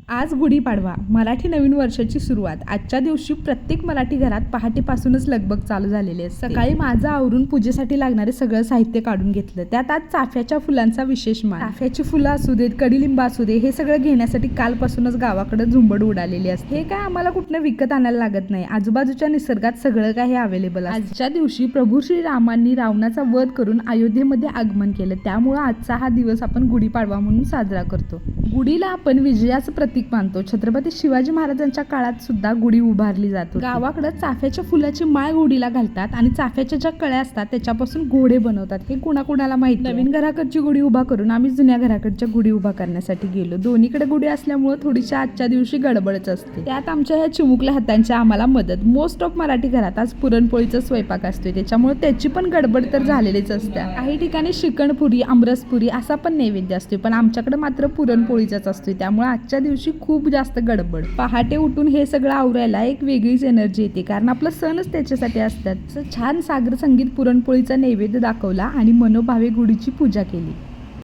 आज गुढीपाडवा, मराठी नवीन वर्षाची सुरुवात. आजच्या दिवशी प्रत्येक मराठी घरात पहाटेपासूनच लगबग चालू झालेली असते. सकाळी माझं आवरून पूजेसाठी लागणारे सगळं साहित्य काढून घेतलं. त्यात आज चाफ्याच्या फुलांचा विशेष मान. चाफ्याची फुलं असू देत, कडीलिंब असू दे, हे सगळं घेण्यासाठी कालपासूनच गावाकडे झुंबड उडालेली असते. हे काय आम्हाला कुठनं विकत आणायला लागत नाही. आजूबाजूच्या निसर्गात सगळं काही अवेलेबल आहे. आजच्या दिवशी प्रभू श्रीरामांनी रावणाचा वध करून अयोध्येमध्ये आगमन केलं. त्यामुळे आजचा हा दिवस आपण गुढीपाडवा म्हणून साजरा करतो. गुढीला आपण विजयाचं प्रतीक मानतो. छत्रपती शिवाजी महाराजांच्या काळात सुद्धा गुढी उभारली जातो. गावाकडे चाफ्याच्या फुलाची माळ गुढीला घालतात आणि चाफ्याच्या ज्या कळ्या असतात त्याच्यापासून घोडे बनवतात. हे कुणाकुणाला माहिती. नवीन घराकडची गुढी उभा करून आम्ही जुन्या घराकडच्या गुढी उभा करण्यासाठी गेलो. दोन्हीकडे गुढी असल्यामुळे थोडीशी आजच्या दिवशी गडबडच असते. त्यात आमच्या ह्या चिमुकल्या हातांच्या आम्हाला मदत. मोस्ट ऑफ मराठी घरात आज पुरणपोळीचा स्वयंपाक असतोय, त्याच्यामुळे त्याची पण गडबड तर झालेलीच असते. काही ठिकाणी श्रीखंडपुरी, आमरसपुरी असा पण नैवेद्य असतो, पण आमच्याकडे मात्र पुरणपोळीचाच असतोय. त्यामुळे आजच्या दिवशी खूप जास्त गडबड. पहाटे उठून हे सगळं आवरायला एक वेगळीच एनर्जी येते, कारण आपला सणच त्याच्यासाठी असतात. छान सागर संगीत पुरणपोळीचा नैवेद्य दाखवला आणि मनोभावे गुढीची पूजा केली.